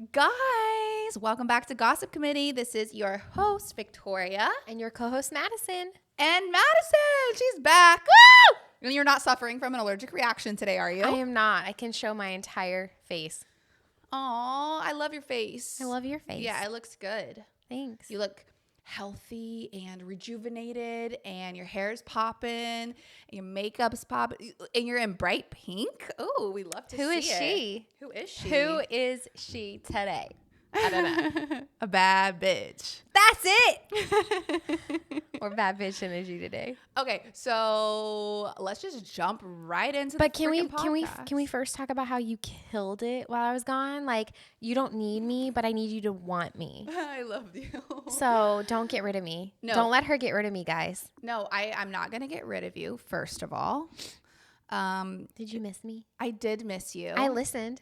Guys, welcome back to Gossip Committee. This is your host, Victoria. And your co-host, Madison. And Madison, she's back. Woo! And you're not suffering from an allergic reaction today, are you? I am not. I can show my entire face. Aw, I love your face. I love your face. Yeah, it looks good. Thanks. You look healthy and rejuvenated, and your hair's popping, and your makeup's popping, and you're in bright pink. Oh, we love to see it. Who is she? Who is she? Who is she today? I don't know. A bad bitch. That's it. Or bad bitch energy today. Okay, so let's just jump right into But the podcast. can we first talk about how you killed it while I was gone? Like, you don't need me, but I need you to want me. I love you. So don't get rid of me. No. Don't let her get rid of me, guys. No, I'm not gonna get rid of you, first of all. Did you miss me? I did miss you. I listened.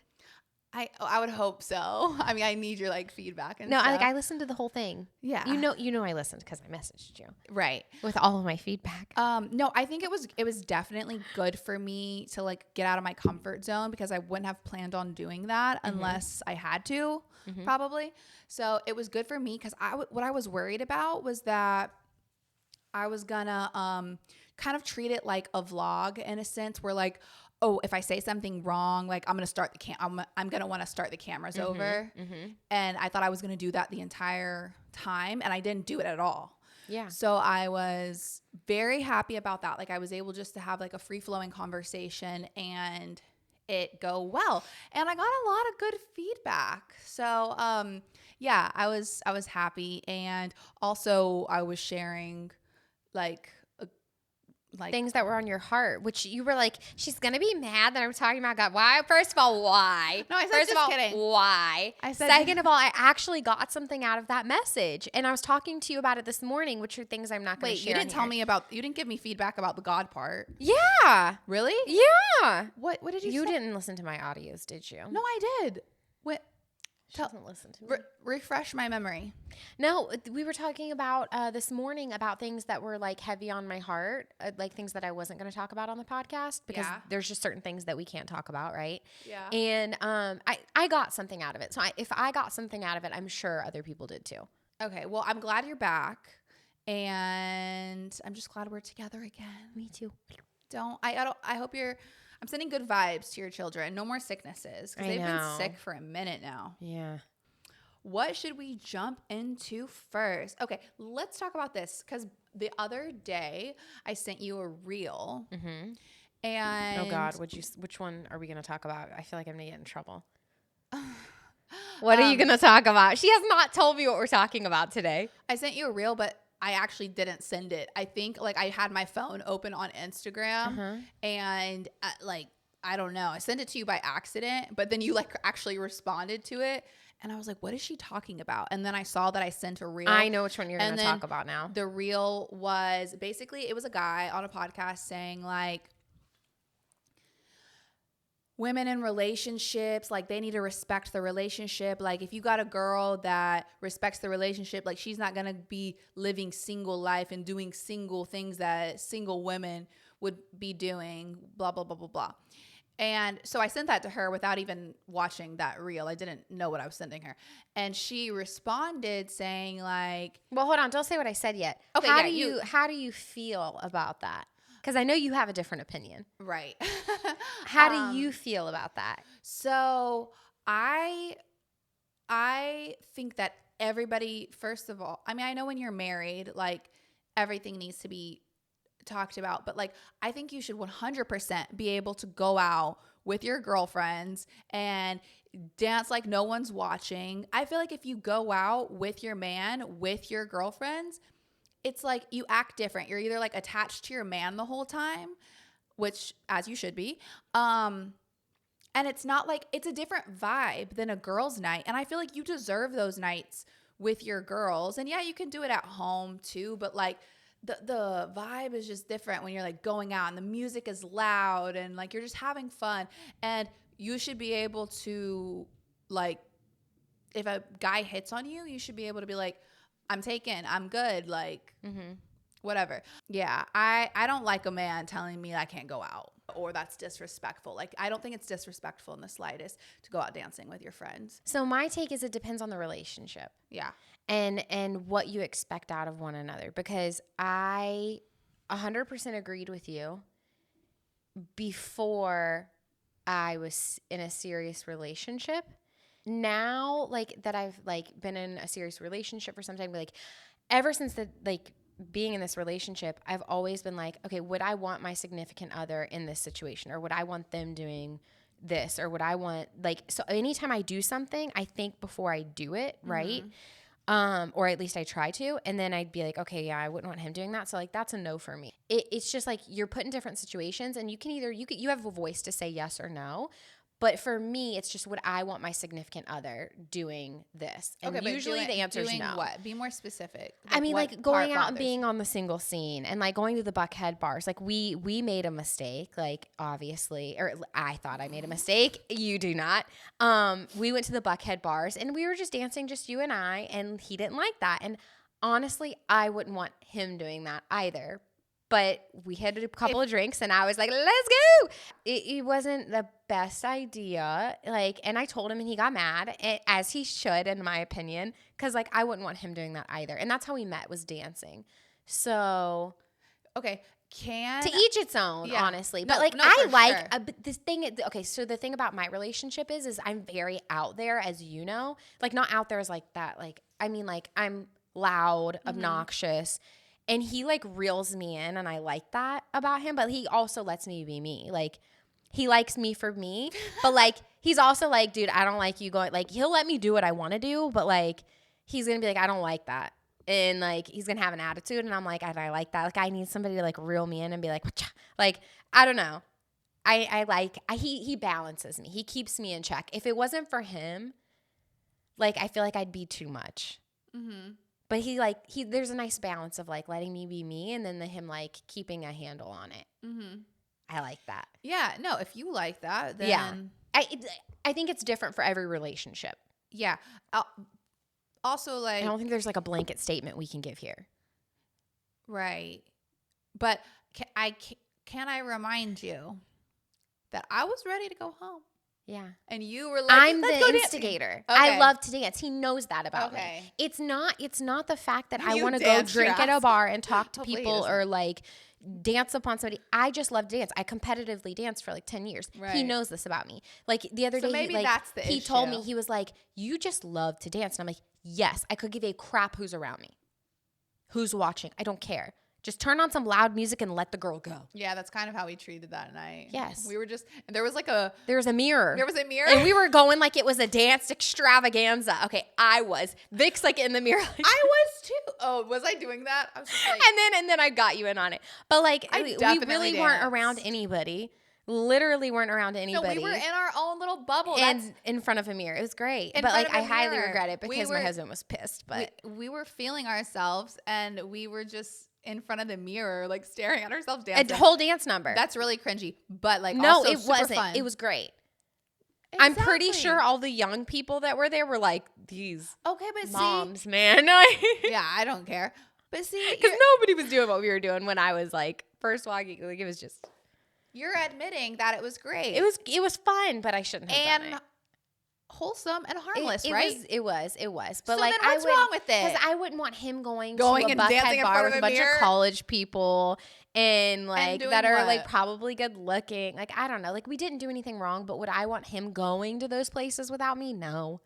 I would hope so. I mean, I need your feedback and No, stuff. I listened to the whole thing. Yeah. You know I listened because I messaged you. Right. With all of my feedback. No, I think it was definitely good for me to get out of my comfort zone, because I wouldn't have planned on doing that unless I had to, probably. So it was good for me, because what I was worried about was that I was gonna kind of treat it like a vlog, in a sense, where oh, if I say something wrong, I'm gonna start I'm gonna want to start the cameras over, and I thought I was gonna do that the entire time, and I didn't do it at all. Yeah. So I was very happy about that. I was able just to have a free flowing conversation and it go well, and I got a lot of good feedback. So yeah, I was happy, and also I was sharing things that were on your heart, which you were like, she's gonna be mad that I'm talking about God. Why? First of all, why? No, I said First just of all, kidding. Why? I said Second of all, I actually got something out of that message, and I was talking to you about it this morning, which are things I'm not going to Wait, share. you didn't give me feedback about the God part. Yeah. Really? Yeah. What did you say? You didn't listen to my audios, did you? No, I did. What? She doesn't listen to me. Refresh my memory. No, we were talking about this morning about things that were heavy on my heart, things that I wasn't going to talk about on the podcast, because there's just certain things that we can't talk about, right? Yeah. And I got something out of it. So if I got something out of it, I'm sure other people did too. Okay, well, I'm glad you're back, and I'm just glad we're together again. Me too. I hope I'm sending good vibes to your children. No more sicknesses, because they've been sick for a minute now. Yeah. What should we jump into first? Okay, let's talk about this, because the other day I sent you a reel. Mm-hmm. And oh God, which one are we going to talk about? I feel like I'm going to get in trouble. What are you going to talk about? She has not told me what we're talking about today. I sent you a reel, but I actually didn't send it. I think I had my phone open on Instagram, and I don't know. I sent it to you by accident, but then you actually responded to it, and I was like, what is she talking about? And then I saw that I sent a reel. I know which one you're going to talk about now. The reel was basically, it was a guy on a podcast saying women in relationships, they need to respect the relationship. If you got a girl that respects the relationship, she's not going to be living single life and doing single things that single women would be doing, blah, blah, blah, blah, blah. And so I sent that to her without even watching that reel. I didn't know what I was sending her. And she responded saying well, hold on. Don't say what I said yet. Okay, how do you feel about that? Because I know you have a different opinion. Right. How do you feel about that? So I think that everybody, first of all, I know when you're married, everything needs to be talked about, but I think you should 100% be able to go out with your girlfriends and dance like no one's watching. I feel if you go out with your man, with your girlfriends, it's you act different. You're either attached to your man the whole time, which as you should be. And it's not it's a different vibe than a girl's night. And I feel you deserve those nights with your girls. And yeah, you can do it at home too, but the vibe is just different when you're going out and the music is loud and you're just having fun. And you should be able to if a guy hits on you, you should be able to be I'm taken, I'm good, whatever. Yeah, I don't like a man telling me I can't go out. or that's disrespectful. Like, I don't think it's disrespectful in the slightest to go out dancing with your friends. So my take is it depends on the relationship. Yeah. And what you expect out of one another, because I 100% agreed with you before I was in a serious relationship. Now, like, that I've like been in a serious relationship for some time, like ever since the like being in this relationship, I've always been like, okay, would I want my significant other in this situation, or would I want them doing this, or would I want, like, so anytime I do something, I think before I do it, right? Or at least I try to, and then I'd be like, okay, yeah, I wouldn't want him doing that. So like, that's a no for me. It's just like, you're put in different situations, and you have a voice to say yes or no. But for me, it's just, would I want my significant other doing this? And okay, usually the answer is no. What? Be more specific. Like, I mean, like going out and being on the single scene, and like going to the Buckhead bars. Like we made a mistake, like obviously, or I thought I made a mistake. You do not. We went to the Buckhead bars, and we were just dancing, just you and I, and he didn't like that. And honestly, I wouldn't want him doing that either. But we had a couple of drinks, and I was like, let's go. It wasn't the best idea. Like, and I told him, and he got mad, as he should, in my opinion, because like, I wouldn't want him doing that either. And that's how we met, was dancing. So, okay. To each its own, honestly. But but this thing, okay, so the thing about my relationship is I'm very out there, as you know. Like, not out there as like that. Like, I mean, like, I'm loud, obnoxious. And he like reels me in, and I like that about him, but he also lets me be me. Like, he likes me for me, but like, he's also like, dude, I don't like you going, like, he'll let me do what I want to do, but like, he's going to be like, I don't like that. And like, he's going to have an attitude, and I'm like, I like that. Like, I need somebody to like reel me in and be like, whatcha? Like, I don't know. He balances me. He keeps me in check. If it wasn't for him, like, I feel like I'd be too much. Mm-hmm. But there's a nice balance of like letting me be me, and then him like keeping a handle on it. Mm-hmm. I like that. Yeah, no, if you like that, then yeah, I think it's different for every relationship. Yeah. Also, like, I don't think there's like a blanket statement we can give here. Right, but can I remind you that I was ready to go home? Yeah. And you were like, I'm the instigator. Okay. I love to dance. He knows that about me. It's not the fact that I want to go drink at a bar and talk to people or like dance upon somebody. I just love to dance. I competitively danced for like 10 years. Right. He knows this about me. Like the other day, maybe he told me, he was like, you just love to dance. And I'm like, yes, I could give a crap who's around me, who's watching. I don't care. Just turn on some loud music and let the girl go. Yeah, that's kind of how we treated that night. Yes. We were just, and there was a mirror. There was a mirror. And we were going like it was a dance extravaganza. Okay, I was. Vic's like in the mirror. Like, I was too. Oh, was I doing that? I was just like. And then I got you in on it. But like, we really weren't around anybody. Literally weren't around anybody. No, we were in our own little bubble. And in front of a mirror. It was great. But like, I highly regret it because my husband was pissed. But we were feeling ourselves, and we were just in front of the mirror, like staring at ourselves dancing. A whole dance number. That's really cringy, but like, no, also it wasn't. Fun. It was great. Exactly. I'm pretty sure all the young people that were there were like, these moms, man. Yeah, I don't care. But see, because nobody was doing what we were doing when I was like first walking. Like, it was just. You're admitting that it was great. It was fun, but I shouldn't have done it. Wholesome and harmless, right? It was. But so like, then what's wrong with it? Because I wouldn't want him going to and a Buckhead bar with a bunch of college people and like that are like probably good looking. Like, I don't know. Like, we didn't do anything wrong, but would I want him going to those places without me? No.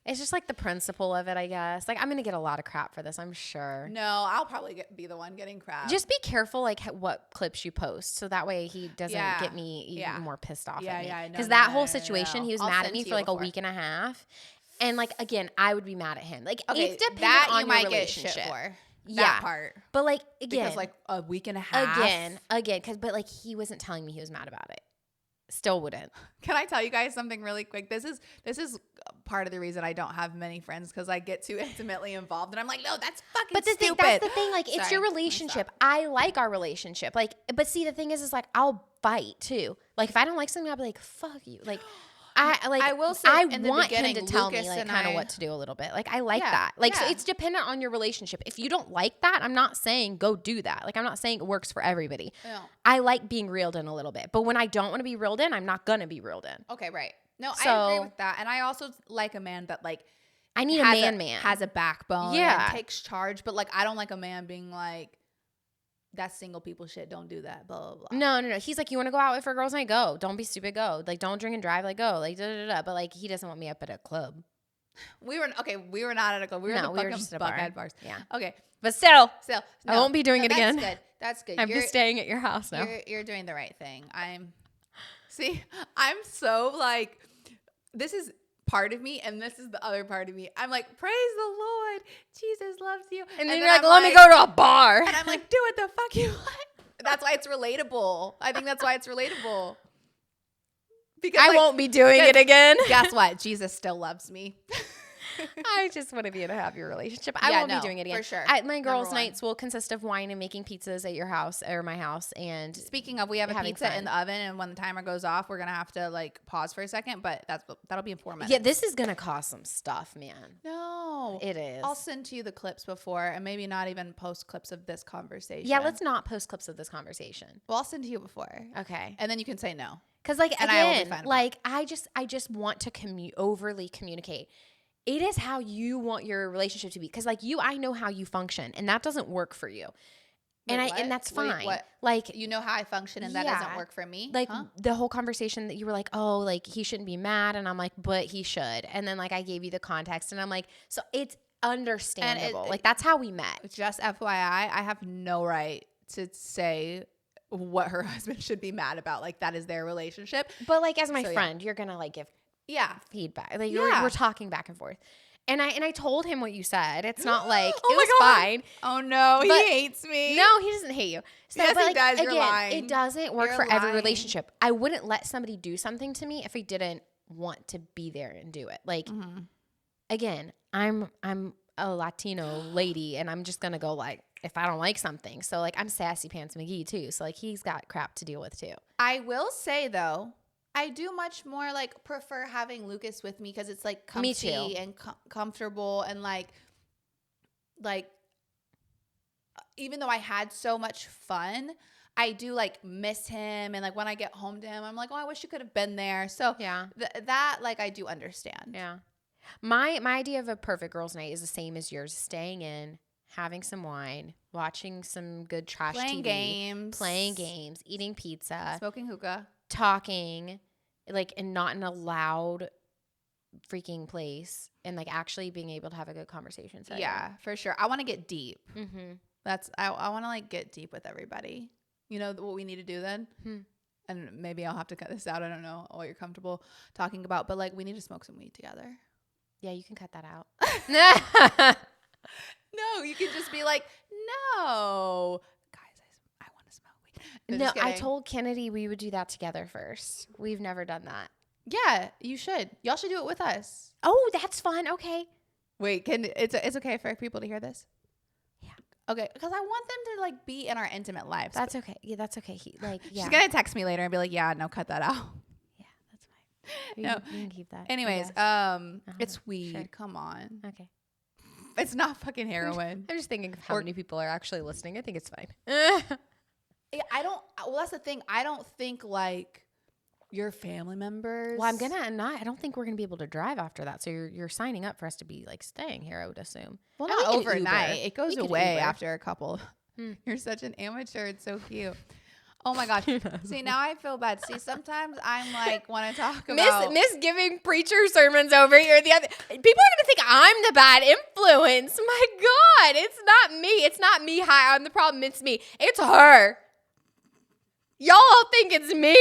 It's just like the principle of it, I guess. Like, I'm going to get a lot of crap for this, I'm sure. No, I'll probably be the one getting crap. Just be careful, like, what clips you post. So that way he doesn't get me even more pissed off at me. Yeah, because that whole situation, he was mad at me for like a week and a half. And like, again, I would be mad at him. Like, it's dependent on your relationship. Get shit for. That part. But like, again. Because like a week and a half. Again. But like, he wasn't telling me he was mad about it. Still wouldn't. Can I tell you guys something really quick? This is part of the reason I don't have many friends, because I get too intimately involved, and I'm like, no, that's fucking stupid. That's the thing. Like, it's your relationship. I like our relationship. Like, but see, the thing is like, I'll bite too. Like, if I don't like something, I'll be like, fuck you. Like, I will say I in the want him beginning, to tell Lucas me like and kind of I- what to do a little bit. Like I like Yeah, that. Like so yeah. it's dependent on your relationship. If you don't like that, I'm not saying go do that. Like I'm not saying it works for everybody. No. I like being reeled in a little bit. But when I don't want to be reeled in, I'm not gonna be reeled in. Okay, right. No, So- I agree with that. And I also like a man that like I need has a man. has a backbone Yeah. and takes charge, but like I don't like a man being like that's single people shit, don't do that, blah blah blah. No. He's like, you want to go out for girls' night? Go. Don't be stupid. Go. Like, don't drink and drive. Like, go. Like, da da da. But like, he doesn't want me up at a club. We were not at a club. We were at the we were just at a bar. Buckhead bars. Yeah. Okay. But still, So I won't be doing it again. That's good. That's good. I'm just staying at your house now. You're doing the right thing. I'm so like, this is part of me and this is the other part of me. I'm like, praise the Lord, Jesus loves you. And then you're like, let me go to a bar. And I'm like, do what the fuck you want. That's why it's relatable. I think that's why it's relatable. Because I won't be doing it again. Guess what? Jesus still loves me. I just want to be in a happy relationship. Yeah, I won't no, be doing it again. for sure. My girls' Number one. nights will consist of wine and making pizzas at your house or my house. And Speaking of, we have a having pizza fun. in the oven, and when the timer goes off, we're gonna have to like pause for a second. But that'll be in 4 minutes. yeah, this is gonna cost some stuff, man. No, It is. I'll send to you the clips before, and maybe not even post clips of this conversation. Yeah, let's not post clips of this conversation. Well, I'll send to you before, Okay. and then you can say no. Because like And I will be again, fine with like I just want to overly communicate. It is how you want your relationship to be. Because like I know how you function, and that doesn't work for you. Wait, And what? and that's Wait, fine. what? Like You know how I function, and that Yeah. doesn't work for me. like huh? the whole conversation that you were like, oh, like he shouldn't be mad, and I'm like, but he should. And then like I gave you the context, and I'm like, so it's understandable. Like that's how we met. Just FYI, I have no right to say what her husband should be mad about. Like that is their relationship. But like as my So, yeah. friend, you're gonna like give Yeah. feedback. Like Yeah. we're talking back and forth. And I told him what you said. It's not like Oh it my was God. fine. Oh no, But- he hates me. No, he doesn't hate you. So, Yes, but he like, does. You're again, lying. it doesn't work You're for every lying. relationship. I wouldn't let somebody do something to me if I didn't want to be there and do it. Like again, I'm a Latino lady, and I'm just gonna go like if I don't like something. So like I'm Sassy Pants McGee too. So like he's got crap to deal with too. I will say though, I do much more like prefer having Lucas with me because it's like comfy Me too. and comfortable and like even though I had so much fun, I do like miss him, and like when I get home to him, I'm like, oh, I wish you could have been there. So Yeah. that like I do understand. Yeah. My idea of a perfect girls' night is the same as yours. Staying in, having some wine, watching some good trash Playing TV, playing games, eating pizza, smoking hookah. talking, like, and not in a loud freaking place, and like actually being able to have a good conversation. So Yeah, for sure. I want to get deep. Mm-hmm. I want to like get deep with everybody. You know what we need to do then? And maybe I'll have to cut this out. I don't know what you're comfortable talking about, but like we need to smoke some weed together. Yeah, you can cut that out. No, you can just be like, no, guys, I want to smoke weed. No, just I kidding. told Kennedy we would do that together first. We've never done that. Yeah, you should. Y'all should do it with us. Oh, that's fun. Okay. Wait, it's okay for people to hear this? Yeah. Okay, because I want them to like be in our intimate lives. That's okay. Yeah, that's okay. Yeah. She's gonna text me later and be like, yeah, no, cut that out. Yeah, that's fine. No. You can keep that. I Anyways, guess. it's weed. Sure. Come on. Okay. It's not fucking heroin. I'm just thinking of how many people are actually listening. I think it's fine. Yeah, well, that's the thing. I don't think like your family members. Well, I don't think we're gonna be able to drive after that. So you're signing up for us to be like staying here, I would assume. Well, And we not could overnight. Uber. It goes We could away Uber. after a couple. You're such an amateur. It's so cute. Oh my gosh. See, now I feel bad. See, sometimes I'm like want to talk about Miss giving preacher sermons over here. People are gonna think I'm the bad influence. My God, it's not me. It's not me high on the problem. It's me. It's her. Y'all all think it's me.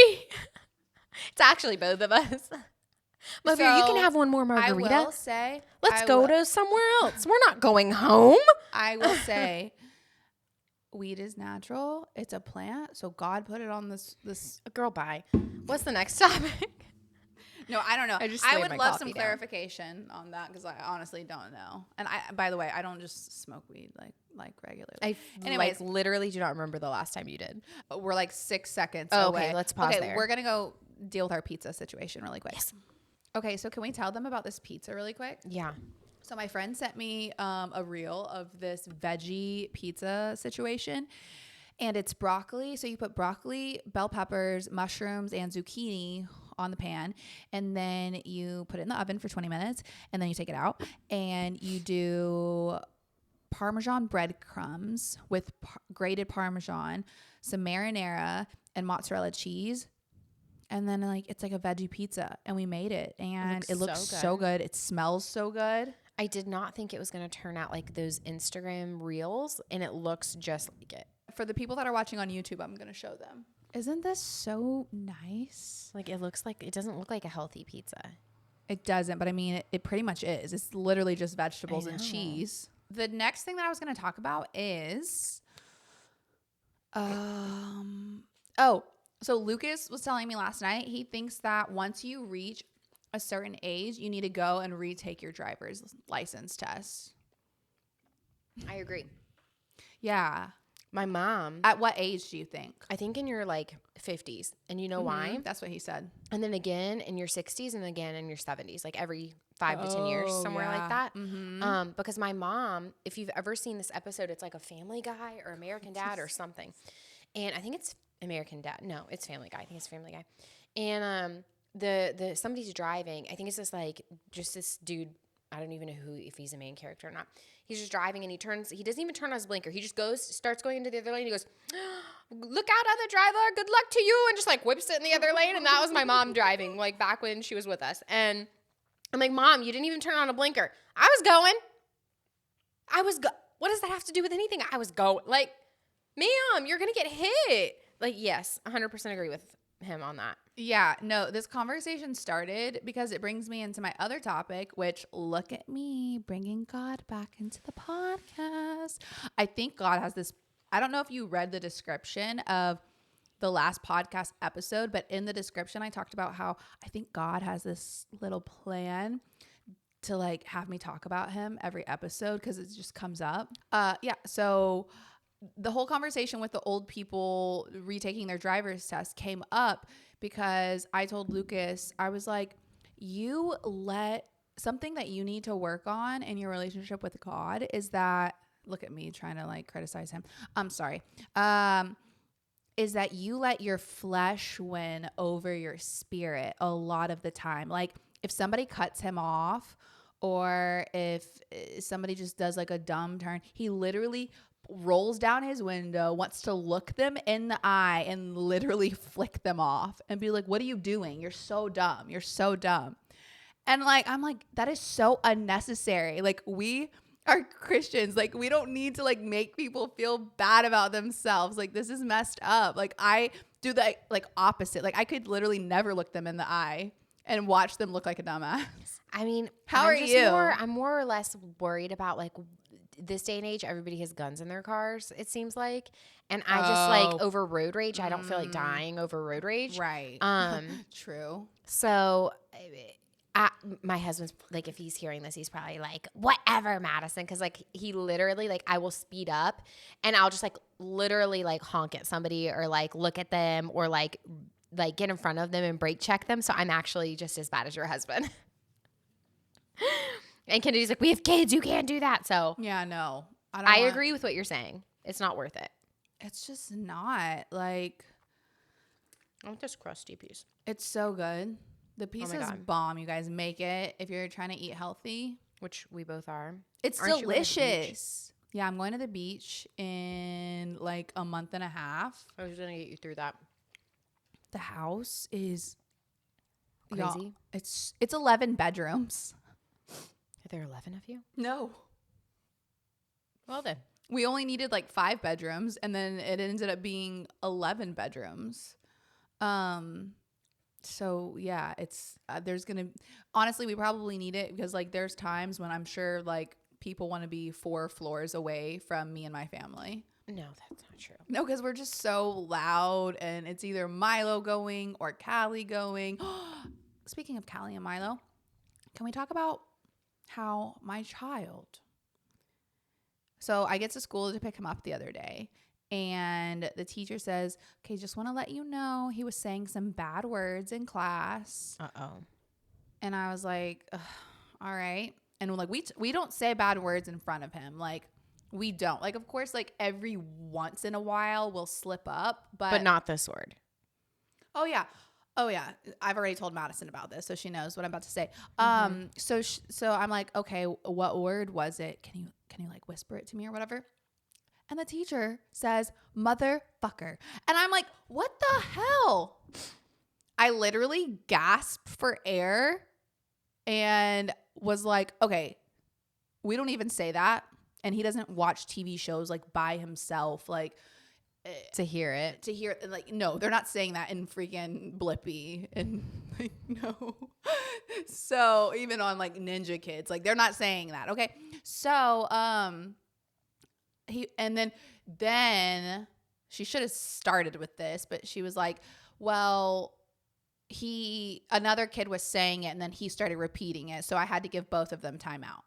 It's actually both of us. Mother, you can have one more margarita. I will say. Let's go to somewhere else. We're not going home. I will say. Weed is natural. It's a plant. So God put it on this. Girl, bye. What's the next topic? No, I don't know. I would my love coffee some down. clarification on that because I honestly don't know. And by the way, I don't just smoke weed like regularly. Anyways, literally do not remember the last time you did. we're like 6 seconds Oh, away. okay, let's pause there. We're gonna go deal with our pizza situation really quick. Yes. Okay, so can we tell them about this pizza really quick? Yeah. So my friend sent me a reel of this veggie pizza situation, and it's broccoli. So you put broccoli, bell peppers, mushrooms, and zucchini on the pan, and then you put it in the oven for 20 minutes, and then you take it out, and you do Parmesan breadcrumbs with grated Parmesan, some marinara, and mozzarella cheese. And then it's like a veggie pizza, and we made it, and it looks so good. It smells so good. I did not think it was going to turn out like those Instagram reels, and it looks just like it. For the people that are watching on YouTube, I'm going to show them. Isn't this so nice? Like it doesn't look like a healthy pizza. It doesn't, but I mean, it pretty much is. It's literally just vegetables and cheese. The next thing that I was going to talk about is, so Lucas was telling me last night, he thinks that once you reach a certain age, you need to go and retake your driver's license test. I agree. Yeah. My mom. At what age do you think? I think in your 50s. And you know why? That's what he said. And then again in your 60s and again in your 70s, like every 5 to 10 years, somewhere like that. Mm-hmm. Because my mom, if you've ever seen this episode, it's like a Family Guy or American Dad or something. And I think it's American Dad. No, it's Family Guy. I think it's Family Guy. And the somebody's driving. I think it's just this dude. I don't even know if he's a main character or not. He's just driving and he doesn't even turn on his blinker. He just starts going into the other lane. He goes, "Look out, other driver. Good luck to you." And just whips it in the other lane. And that was my mom driving, back when she was with us. And I'm like, "Mom, you didn't even turn on a blinker." I was going. What does that have to do with anything? I was going. Ma'am, you're going to get hit. Yes, 100% agree with him on that. Yeah, no, this conversation started because it brings me into my other topic, which look at me bringing God back into the podcast. I think God has this. I don't know if you read the description of the last podcast episode, but in the description, I talked about how I think God has this little plan to have me talk about him every episode because it just comes up. Yeah, so the whole conversation with the old people retaking their driver's test came up because I told Lucas, I was like, something that you need to work on in your relationship with God is that, look at me trying to criticize him. I'm sorry. Is that you let your flesh win over your spirit a lot of the time. If somebody cuts him off or if somebody just does a dumb turn, he literally rolls down his window, wants to look them in the eye and literally flick them off and be like, "What are you doing? You're so dumb. You're so dumb." And I'm like, that is so unnecessary. We are Christians. We don't need to make people feel bad about themselves. This is messed up. I do the opposite. I could literally never look them in the eye and watch them look like a dumbass. I mean, how are you? I'm more or less worried about this day and age, everybody has guns in their cars, it seems like. And I just over road rage. I don't feel like dying over road rage. Right. True. So my husband's if he's hearing this, he's probably whatever, Madison. Cause he literally I will speed up and I'll just literally honk at somebody or look at them or get in front of them and brake check them. So I'm actually just as bad as your husband. And Kennedy's we have kids, you can't do that. So yeah, no, I agree with what you're saying. It's not worth it. It's just not I want this crusty piece. It's so good. The piece is bomb. You guys make it if you're trying to eat healthy, which we both are. It's delicious. Yeah, I'm going to the beach in a month and a half. I was gonna get you through that. The house is crazy. It's 11 bedrooms. Are there 11 of you? No. Well then. We only needed 5 bedrooms and then it ended up being 11 bedrooms. So yeah, it's honestly, we probably need it because there's times when I'm sure people want to be 4 floors away from me and my family. No, that's not true. No, because we're just so loud and it's either Milo going or Callie going. Speaking of Callie and Milo, can we talk about how my child, so I get to school to pick him up the other day and the teacher says, "Okay, just want to let you know he was saying some bad words in class." Uh-oh. And I was like, all right. And like, we don't say bad words in front of him. Like, we don't. Like, of course, like every once in a while we'll slip up, but not this word. Oh yeah. I've already told Madison about this, so she knows what I'm about to say. So I'm like, okay, what word was it? Can you like whisper it to me or whatever? And the teacher says, motherfucker. And I'm like, what the hell? I literally gasped for air and was like, okay, we don't even say that. And he doesn't watch TV shows like by himself. Like, to hear it. Like, no, they're not saying that in freaking Blippi. And like, no. So even on like Ninja Kids, like they're not saying that. Okay. So, then she should have started with this, but she was like, well, another kid was saying it and then he started repeating it. So I had to give both of them time out.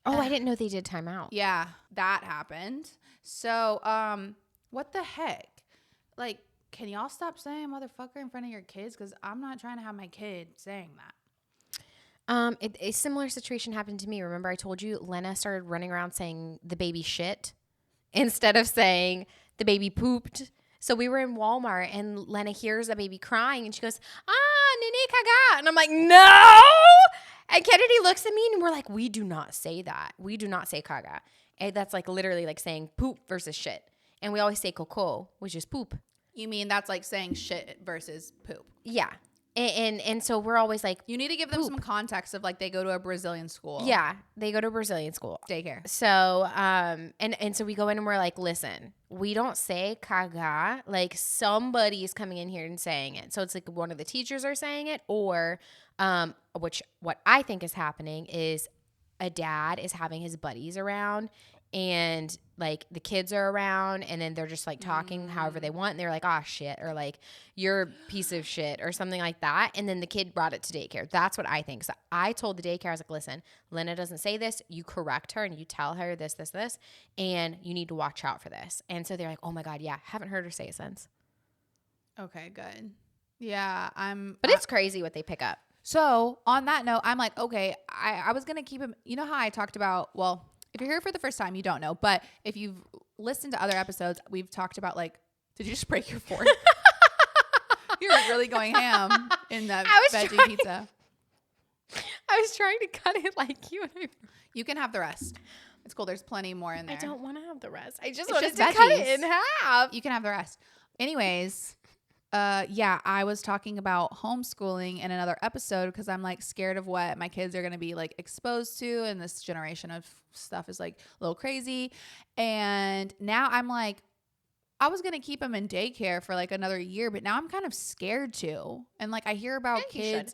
Oh, I didn't know they did time out. Yeah, that happened. So, what the heck? Like, can y'all stop saying motherfucker in front of your kids? Because I'm not trying to have my kid saying that. A similar situation happened to me. Remember I told you Lena started running around saying the baby shit instead of saying the baby pooped. So we were in Walmart and Lena hears a baby crying and she goes, nene caga. And I'm like, no. And Kennedy looks at me and we're like, we do not say that. We do not say caga. And that's like literally like saying poop versus shit. And we always say coco, which is poop. You mean that's like saying shit versus poop? Yeah. And so we're always like, you need to give them some context of like they go to a Brazilian school. Yeah, they go to a Brazilian school. Daycare. So, and so we go in and we're like, listen, we don't say caga. Like somebody's coming in here and saying it. So it's like one of the teachers are saying it or, what I think is happening is a dad is having his buddies around and like the kids are around and then they're just like talking however they want and they're like, oh shit, or like you're a piece of shit or something like that. And then the kid brought it to daycare. That's what I think. So I told the daycare, I was like, listen, Lena doesn't say this. You correct her and you tell her this, and you need to watch out for this. And so they're like, oh my God, yeah, haven't heard her say it since. Okay, good. Yeah, But it's crazy what they pick up. So on that note, I'm like, okay, I was going to keep him. You know how I talked about, well, if you're here for the first time, you don't know. But if you've listened to other episodes, we've talked about like, did you just break your fork? You're really going ham in that veggie pizza. I was trying to cut it like you. You can have the rest. It's cool. There's plenty more in there. I don't want to have the rest. I just wanted to cut it in half. You can have the rest. Anyways, yeah, I was talking about homeschooling in another episode because I'm like scared of what my kids are going to be like exposed to. And this generation of stuff is like a little crazy. And now I'm like, I was going to keep them in daycare for like another year, but now I'm kind of scared to. And like I hear about kids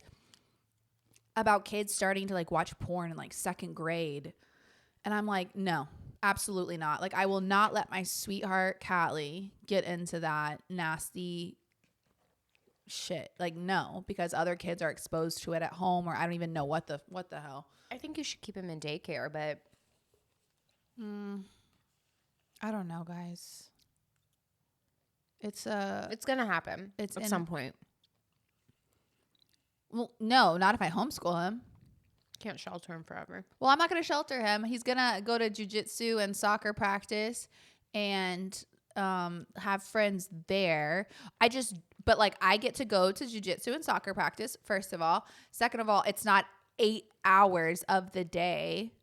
starting to like watch porn in like second grade. And I'm like, no, absolutely not. Like I will not let my sweetheart Callie get into that nasty shit. Like no, because other kids are exposed to it at home or I don't even know what the hell. I think you should keep him in daycare, but I don't know, guys. It's gonna happen at some point. Well, no, not if I homeschool him. Can't shelter him forever. Well, I'm not gonna shelter him. He's gonna go to jiu-jitsu and soccer practice and have friends there. But like I get to go to jiu-jitsu and soccer practice, first of all. Second of all, it's not 8 hours of the day.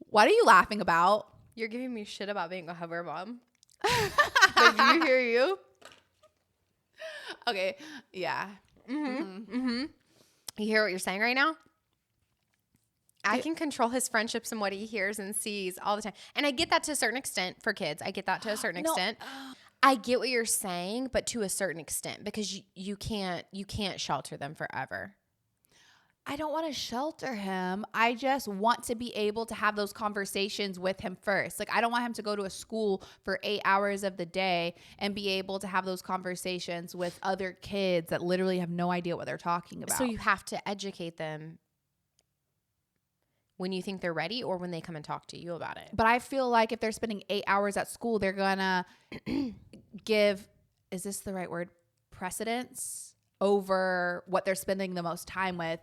What are you laughing about? You're giving me shit about being a hover mom. Did you hear you? Okay. Yeah. You hear what you're saying right now? I can control his friendships and what he hears and sees all the time. And I get that to a certain extent for kids. I get that to a certain extent. I get what you're saying, but to a certain extent because you can't shelter them forever. I don't want to shelter him. I just want to be able to have those conversations with him first. Like I don't want him to go to a school for 8 hours of the day and be able to have those conversations with other kids that literally have no idea what they're talking about. So you have to educate them when you think they're ready or when they come and talk to you about it. But I feel like if they're spending 8 hours at school, they're going to give, is this the right word? Precedence over what they're spending the most time with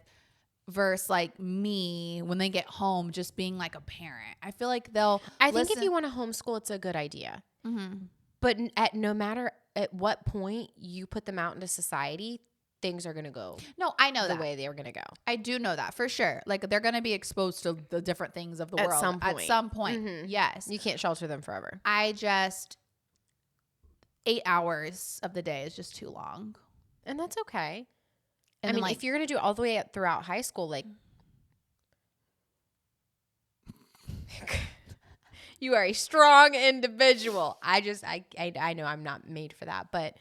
versus like me when they get home just being like a parent. I feel like I think if you want to homeschool, it's a good idea. Mm-hmm. But no matter at what point you put them out into society, things are going to go. No, I know the way they were going to go. I do know that for sure. Like they're going to be exposed to the different things of the world at some point. Mm-hmm. Yes. You can't shelter them forever. 8 hours of the day is just too long. And that's okay. And I mean, like, if you're going to do it all the way up throughout high school, like you are a strong individual. I know I'm not made for that, but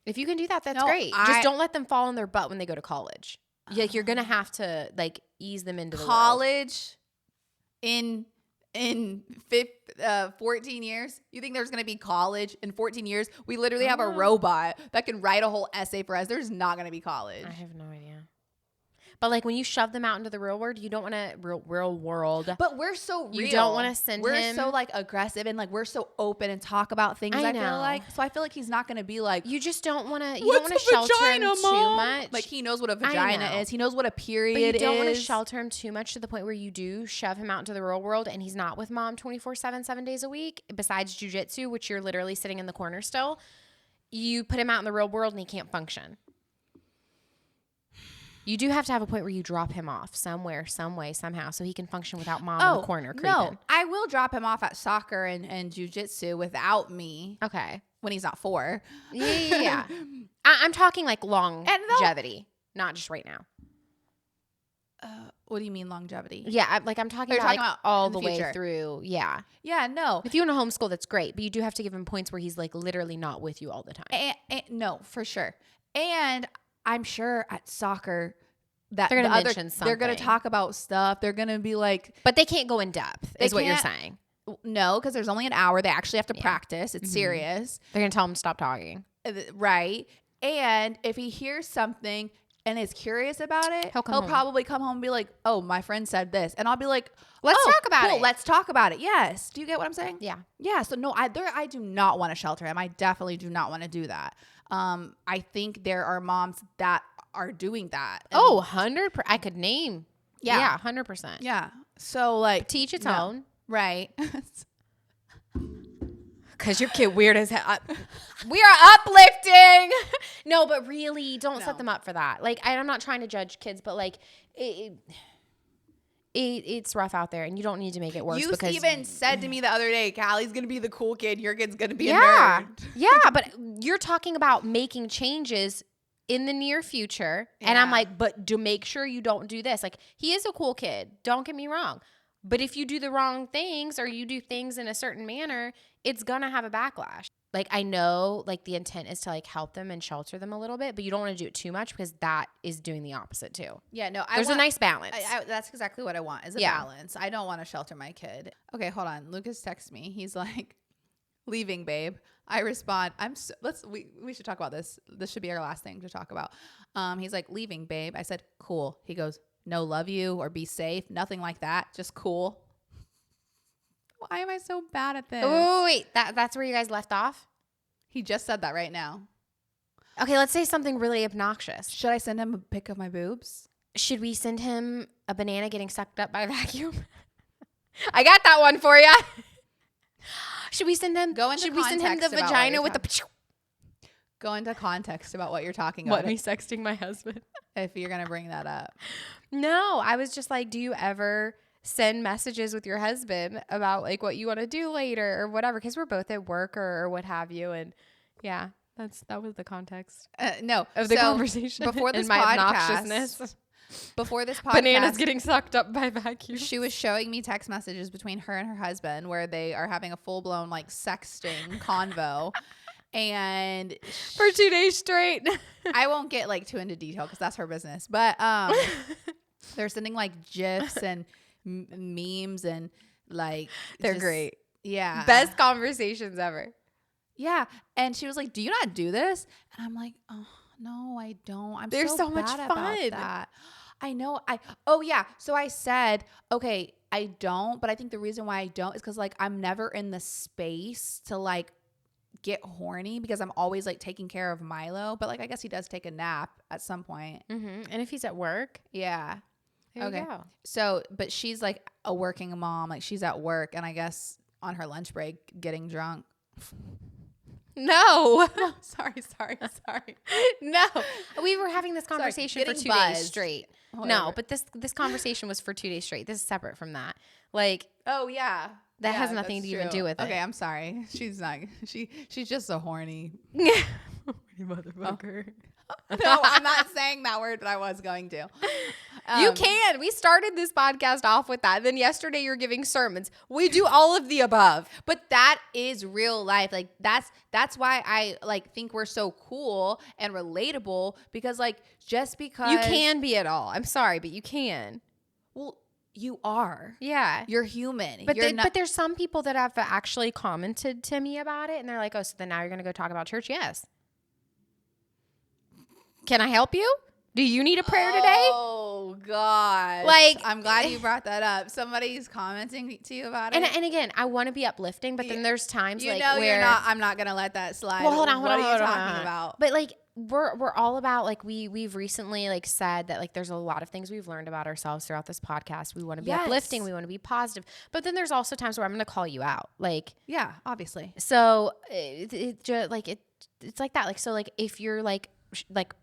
if you can do that, that's great. Just don't let them fall on their butt when they go to college. Like you're going to have to like ease them into the college in 14 years. You think there's going to be college in 14 years? We literally have a robot that can write a whole essay for us. There's not going to be college. I have no idea. But like when you shove them out into the real world, you don't want to real world. But we're so real. You don't want to send him. We're so like aggressive and like we're so open and talk about things. I feel like so I feel like he's not going to be like. You just don't want to. You don't want to shelter him too much. Like he knows what a vagina is. He knows what a period is. But you don't want to shelter him too much to the point where you do shove him out into the real world and he's not with mom 24/7, 7 days a week. Besides jujitsu, which you're literally sitting in the corner still, you put him out in the real world and he can't function. You do have to have a point where you drop him off somewhere, some way, somehow, so he can function without mom in the corner creeping. No, I will drop him off at soccer and jujitsu without me. Okay. When he's not 4. Yeah. I'm talking like longevity, not just right now. What do you mean longevity? Yeah, I'm talking about all the way through. Yeah. Yeah, no. If you want to homeschool, that's great, but you do have to give him points where he's like literally not with you all the time. No, for sure. And I'm sure at soccer that they're going to mention something. They're going to talk about stuff. They're going to be like, but they can't go in depth. Is what you're saying? No, because there's only an hour. They actually have to practice. It's serious. They're going to tell him to stop talking, right? And if he hears something and is curious about it, he'll probably come home and be like, "Oh, my friend said this," and I'll be like, "Let's talk about it. Let's talk about it." Yes. Do you get what I'm saying? Yeah. Yeah. So no, I do not want to shelter him. I definitely do not want to do that. I think there are moms that are doing that. 100%. I could name. Yeah, 100%. Yeah. So like teach its own. Right. Because your kid weird as hell. We are uplifting. No, but really don't set them up for that. Like I'm not trying to judge kids, but like it's rough out there and you don't need to make it worse. You even said to me the other day, Callie's going to be the cool kid. Your kid's going to be a nerd. Yeah, but you're talking about making changes in the near future. Yeah. And I'm like, but do make sure you don't do this. Like he is a cool kid. Don't get me wrong. But if you do the wrong things or you do things in a certain manner, it's going to have a backlash. Like I know like the intent is to like help them and shelter them a little bit, but you don't want to do it too much because that is doing the opposite too. Yeah, no. There's a nice balance. That's exactly what I want is a balance. I don't want to shelter my kid. Okay, hold on. Lucas texts me. He's like, leaving, babe. I respond, we should talk about this. This should be our last thing to talk about. He's like, leaving, babe. I said, cool. He goes, no, love you or be safe. Nothing like that. Just cool. Why am I so bad at this? Oh, wait. That's where you guys left off? He just said that right now. Okay, let's say something really obnoxious. Should I send him a pic of my boobs? Should we send him a banana getting sucked up by a vacuum? I got that one for you. Should we send him the vagina with the... Go into context about what you're talking about. What, me sexting my husband? If you're going to bring that up. No, I was just like, do you ever send messages with your husband about like what you want to do later or whatever? Because we're both at work or what have you. And yeah, that was the context. No. Of the conversation. Before this my podcast. Obnoxiousness. Before this podcast. Bananas getting sucked up by vacuum. She was showing me text messages between her and her husband where they are having a full-blown like sexting convo. And for 2 days straight. I won't get like too into detail because that's her business. But they're sending like GIFs and memes and like they're great. Yeah. Best conversations ever. Yeah. And she was like, do you not do this? And I'm like, oh, no, I don't. They're so much fun about that. I know. So I said, okay, I don't. But I think the reason why I don't is because like I'm never in the space to like get horny because I'm always like taking care of Milo, but like I guess he does take a nap at some point. Mm-hmm. And if he's at work, yeah. there you go. So, but she's like a working mom, like she's at work, and I guess on her lunch break getting drunk. No. Sorry. No. We were having this conversation for 2 days straight. Whatever. No, but this conversation was for 2 days straight. This is separate from that. Like, oh yeah. That has nothing to even do with it. Okay, I'm sorry. She's not. She's just a horny motherfucker. No, I'm not saying that word, but I was going to. You can. We started this podcast off with that. Then yesterday you're giving sermons. We do all of the above. But that is real life. Like that's why I like think we're so cool and relatable, because like just because you can be it all. I'm sorry, but you can. Well, you are. Yeah. You're human. But but there's some people that have actually commented to me about it, and they're like, oh, so then now you're going to go talk about church? Yes. Can I help you? Do you need a prayer today? Oh, God. Like, I'm glad you brought that up. Somebody's commenting to you about it. And again, I want to be uplifting, but then there's times you like know where you're not. I'm not gonna let that slide. Well, hold on. What are you talking about? But like we're all about like we've recently like said that like there's a lot of things we've learned about ourselves throughout this podcast. We want to be uplifting. We want to be positive. But then there's also times where I'm going to call you out. Like, yeah, obviously. So it's like that. Like, so like if you're like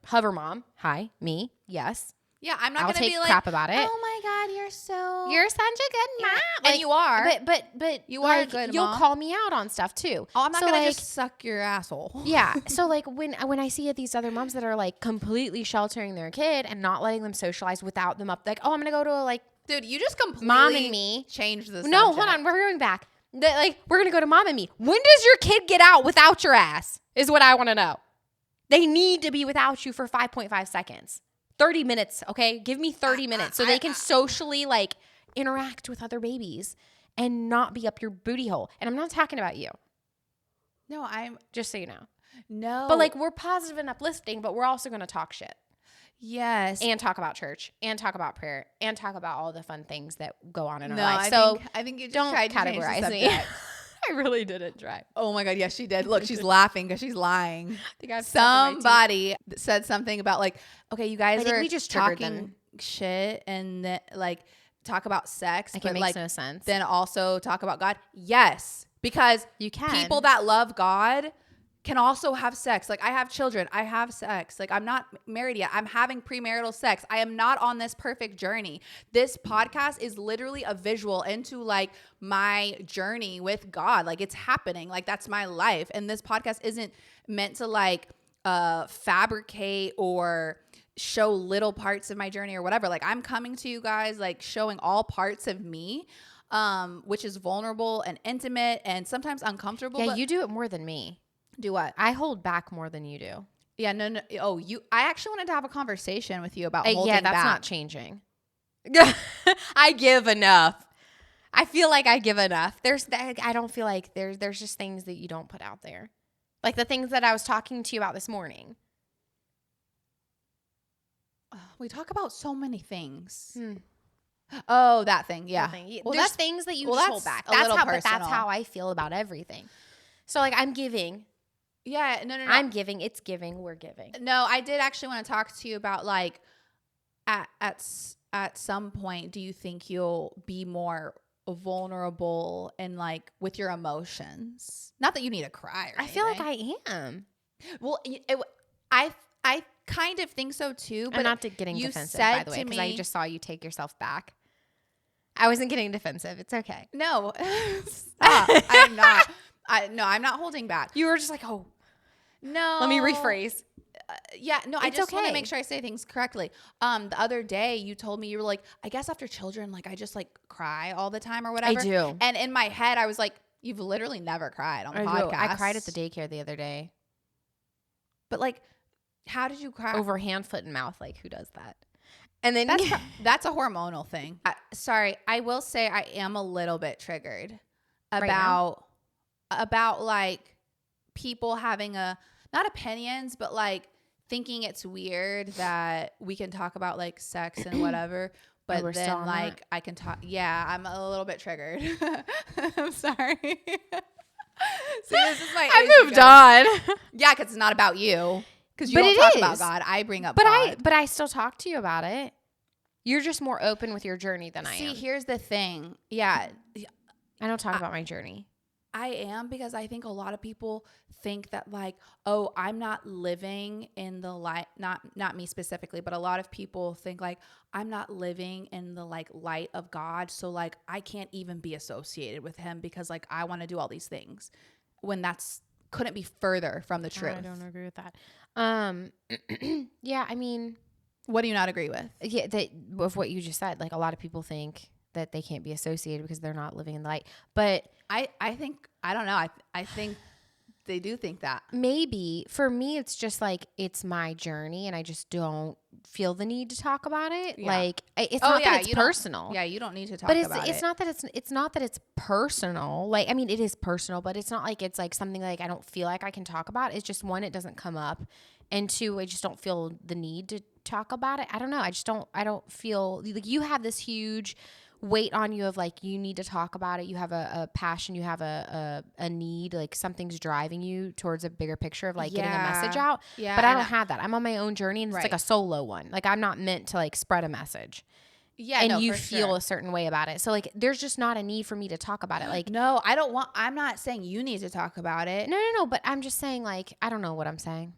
hover mom, hi, me, yes. Yeah, I'm not I'll gonna take be like crap about it. Oh my God, you're such a good mom, Like, and you are. But you are like, a good you'll mom. call me out on stuff too. Oh, I'm not gonna like, just suck your asshole. Yeah. So like when I see these other moms that are like completely sheltering their kid and not letting them socialize without them up, like, oh, I'm gonna go to Dude, you just completely Mom and Me changed the No, hold on, we're going back. We're gonna go to Mom and Me. When does your kid get out without your ass? Is what I want to know. They need to be without you for 5.5 seconds. 30 minutes, okay? Give me 30 minutes so they can socially like interact with other babies and not be up your booty hole. And I'm not talking about you. No, I'm just so you know. No. But like we're positive and uplifting, but we're also going to talk shit. Yes. And talk about church and talk about prayer and talk about all the fun things that go on in our life. I think you just don't tried to categorize me. I really didn't try. Oh my God, yes, she did. Look, she's laughing because she's lying. I think somebody said something about like, okay, you guys are we just talking shit and like talk about sex, like but it makes like no sense. Then also talk about God. Yes, because you can. People that love God can also have sex. Like I have children. I have sex. Like I'm not married yet. I'm having premarital sex. I am not on this perfect journey. This podcast is literally a visual into like my journey with God. Like it's happening. Like that's my life. And this podcast isn't meant to like fabricate or show little parts of my journey or whatever. Like I'm coming to you guys like showing all parts of me, which is vulnerable and intimate and sometimes uncomfortable. Yeah, you do it more than me. Do what? I hold back more than you do. Yeah, no. Oh, I actually wanted to have a conversation with you about holding back. Yeah, that's not changing. I give enough. I feel like I give enough. I don't feel like there's just things that you don't put out there. Like the things that I was talking to you about this morning. We talk about so many things. Oh, that thing. Yeah. Well, there's things that you just hold back. That's how I feel about everything. So like I'm giving. Yeah, no. I'm giving. It's giving. We're giving. No, I did actually want to talk to you about like at some point, do you think you'll be more vulnerable and like with your emotions? Not that you need to cry. I feel like I am. Well, I kind of think so too. But I'm not getting defensive, by the way, because I just saw you take yourself back. I wasn't getting defensive. It's okay. No, stop. I'm not. I'm not holding back. You were just like, oh. No. Let me rephrase. Yeah, no, I just want to make sure I say things correctly. The other day you told me, you were like, I guess after children, like I just like cry all the time or whatever. I do. And in my head, I was like, you've literally never cried on the podcast. I cried at the daycare the other day. But like, how did you cry? Over hand, foot, and mouth. Like, who does that? And then that's a hormonal thing. Sorry, I will say I am a little bit triggered about like people having not opinions, but like thinking it's weird that we can talk about like sex and whatever, but then like I can talk. Yeah, I'm a little bit triggered. I'm sorry. See, this is my I moved on. Yeah, because it's not about you. Because you don't talk about God. I bring up God. But I still talk to you about it. You're just more open with your journey than I am. See, here's the thing. Yeah. I don't talk about my journey. I am, because I think a lot of people think that like, oh, I'm not living in the light, not me specifically, but a lot of people think like I'm not living in the like light of God. So like I can't even be associated with him because like I want to do all these things, when that's couldn't be further from the truth. I don't agree with that. Yeah, I mean, what do you not agree with? Yeah, of what you just said. Like a lot of people think that they can't be associated because they're not living in the light. But I think, I don't know. I think they do think that. Maybe. For me, it's just like, it's my journey and I just don't feel the need to talk about it. Yeah. Like, it's not that it's personal. Yeah, you don't need to talk about it. But it's not that it's personal. Like, I mean, it is personal, but it's not like it's like something like I don't feel like I can talk about. It's just, one, it doesn't come up. And two, I just don't feel the need to talk about it. I don't know. I don't feel like you have this huge weight on you of like, you need to talk about it. You have a passion, you have a need, like something's driving you towards a bigger picture of like getting a message out. Yeah. But I don't have that. I'm on my own journey and it's like a solo one. Like I'm not meant to like spread a message. Yeah. And you feel a certain way about it. So like there's just not a need for me to talk about it. Like, no, I'm not saying you need to talk about it. No. But I'm just saying like, I don't know what I'm saying.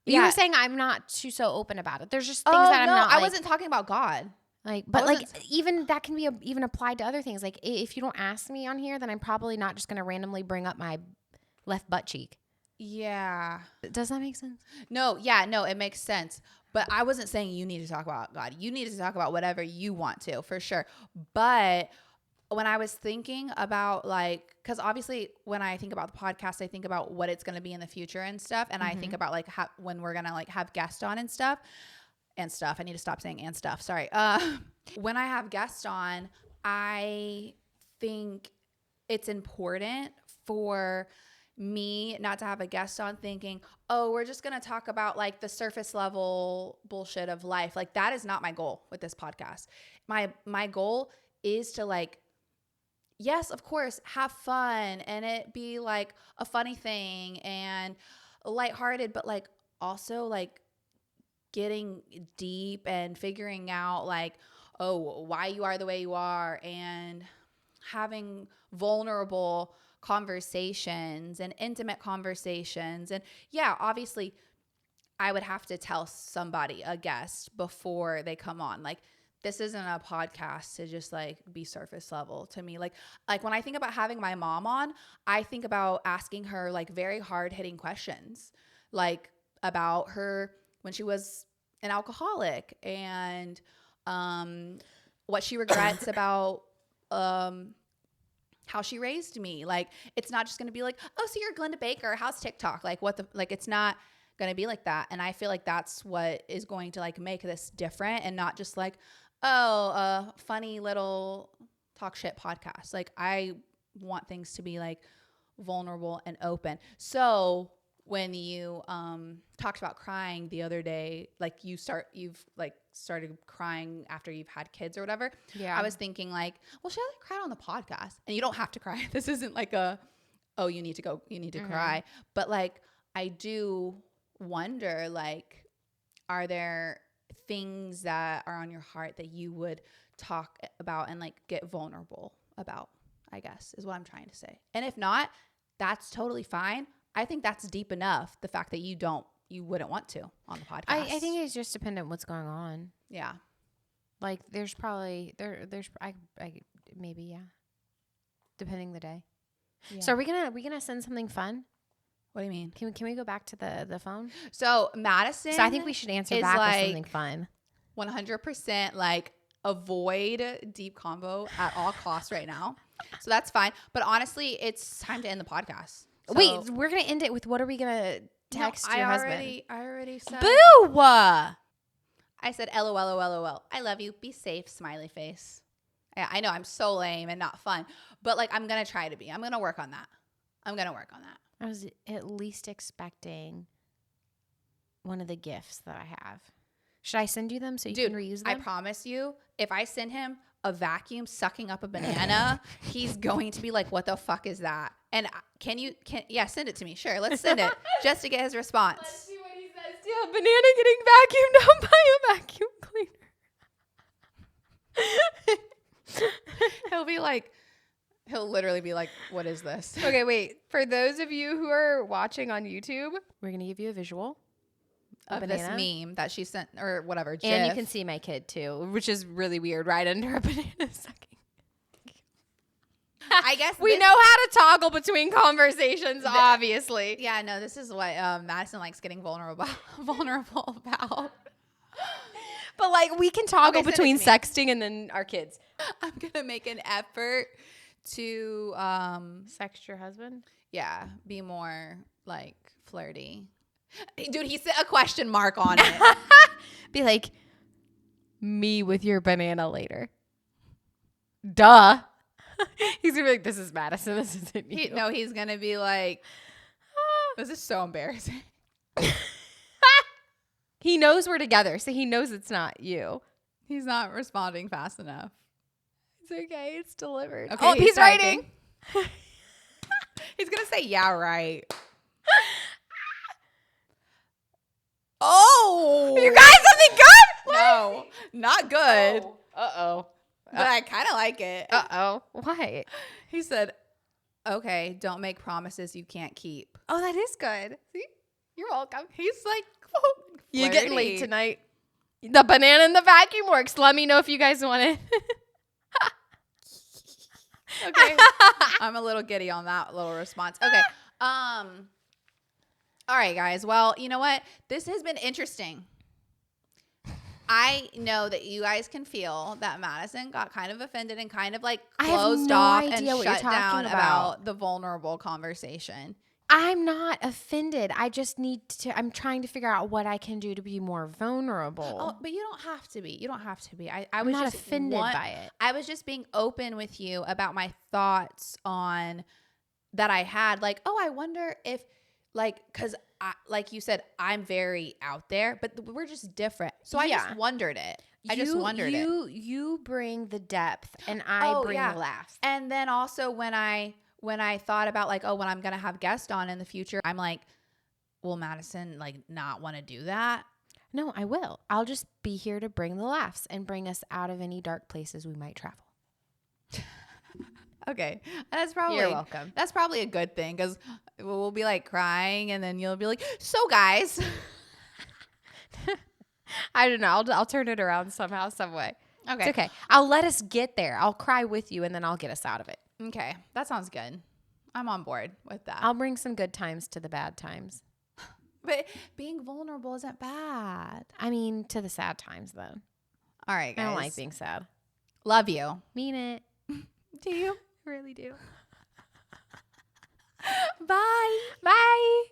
Yeah. You were saying I'm not so open about it. There's just things that I'm not. I wasn't talking about God. Like, but like even that can be even applied to other things. Like if you don't ask me on here, then I'm probably not just going to randomly bring up my left butt cheek. Yeah. Does that make sense? No. Yeah. No, it makes sense. But I wasn't saying you need to talk about God. You need to talk about whatever you want to, for sure. But when I was thinking about like, because obviously when I think about the podcast, I think about what it's going to be in the future and stuff. And I think about like when we're going to like have guests on and stuff. I need to stop saying and stuff. Sorry. When I have guests on, I think it's important for me not to have a guest on thinking, oh, we're just going to talk about like the surface level bullshit of life. Like that is not my goal with this podcast. My goal is to like, yes, of course, have fun and it be like a funny thing and lighthearted, but like also like getting deep and figuring out like, oh, why you are the way you are, and having vulnerable conversations and intimate conversations. And yeah, obviously I would have to tell somebody, a guest, before they come on. Like this isn't a podcast to just like be surface level to me. Like when I think about having my mom on, I think about asking her like very hard hitting questions, like about her when she was an alcoholic and what she regrets about how she raised me. Like it's not just going to be like, oh, so you're Glenda Baker, how's TikTok? Like it's not going to be like that. And I feel like that's what is going to like make this different, and not just like, oh, a funny little talk shit podcast. Like I want things to be like vulnerable and open. So when you talked about crying the other day, like you've started crying after you've had kids or whatever. Yeah. I was thinking like, well, she hasn't cried on the podcast, and you don't have to cry. This isn't like you need to cry. But like, I do wonder, like, are there things that are on your heart that you would talk about and like get vulnerable about, I guess is what I'm trying to say. And if not, that's totally fine. I think that's deep enough. The fact that you wouldn't want to on the podcast. I think it's just dependent what's going on. Yeah. Like there's probably maybe, yeah. Depending the day. Yeah. So are we gonna send something fun? What do you mean? Can we go back to the phone? So Madison. So I think we should answer back like with something fun. 100% like avoid deep convo at all costs right now. So that's fine. But honestly, it's time to end the podcast. So, wait, we're going to end it with what are we going to text your husband? I already said. Boo! I said LOL. I love you. Be safe. Smiley face. I know I'm so lame and not fun, but like I'm going to try to be. I'm going to work on that. I was at least expecting one of the gifts that I have. Should I send you them so you can reuse them? I promise you, if I send him a vacuum sucking up a banana, he's going to be like, what the fuck is that? And yeah, send it to me. Sure, let's send it just to get his response. Let's see what he says. Yeah, banana getting vacuumed up by a vacuum cleaner. He'll literally be like, what is this? Okay, wait. For those of you who are watching on YouTube, we're going to give you a visual of this meme that she sent or whatever. GIF. And you can see my kid too, which is really weird, right under a banana sucking. I guess we know how to toggle between conversations, obviously. Yeah, no, this is what Madison likes getting vulnerable about. But like we can toggle between sexting and then our kids. I'm going to make an effort to sext your husband. Yeah, be more like flirty. Dude, he set a question mark on it. Be like, me with your banana later. Duh. He's gonna be like, this is Madison, this isn't you. No, he's gonna be like, this is so embarrassing. He knows we're together, so he knows it's not you. He's not responding fast enough. It's okay, it's delivered. Okay, he's writing. He's gonna say, yeah, right. Oh, you guys, something good? No, not good. Oh. Uh-oh. But I kind of like it. Uh-oh. Why? He said, okay, don't make promises you can't keep. Oh, that is good. See? You're welcome. He's like, you're getting late tonight. The banana in the vacuum works. Let me know if you guys want it. Okay. I'm a little giddy on that little response. Okay. All right, guys. Well, you know what? This has been interesting. I know that you guys can feel that Madison got kind of offended and kind of like closed off and shut down about the vulnerable conversation. I'm not offended. I just I'm trying to figure out what I can do to be more vulnerable. Oh, but you don't have to be. You don't have to be. I'm was not just offended by it. I was just being open with you about my thoughts on that I had. Like, oh, I wonder if because like you said, I'm very out there, but we're just different. So I just wondered it. You bring the depth and I bring the laughs. And then also when I thought about like, oh, when I'm going to have guests on in the future, I'm like, will Madison like not want to do that? No, I will. I'll just be here to bring the laughs and bring us out of any dark places we might travel. Okay. That's probably, you're welcome. That's probably a good thing because we'll be like crying and then you'll be like, so guys. I don't know. I'll turn it around somehow, some way. Okay. It's okay. I'll let us get there. I'll cry with you and then I'll get us out of it. Okay. That sounds good. I'm on board with that. I'll bring some good times to the bad times. But being vulnerable isn't bad. I mean, to the sad times, though. All right, guys. I don't like being sad. Love you. Mean it. Do you? I really do. Bye. Bye.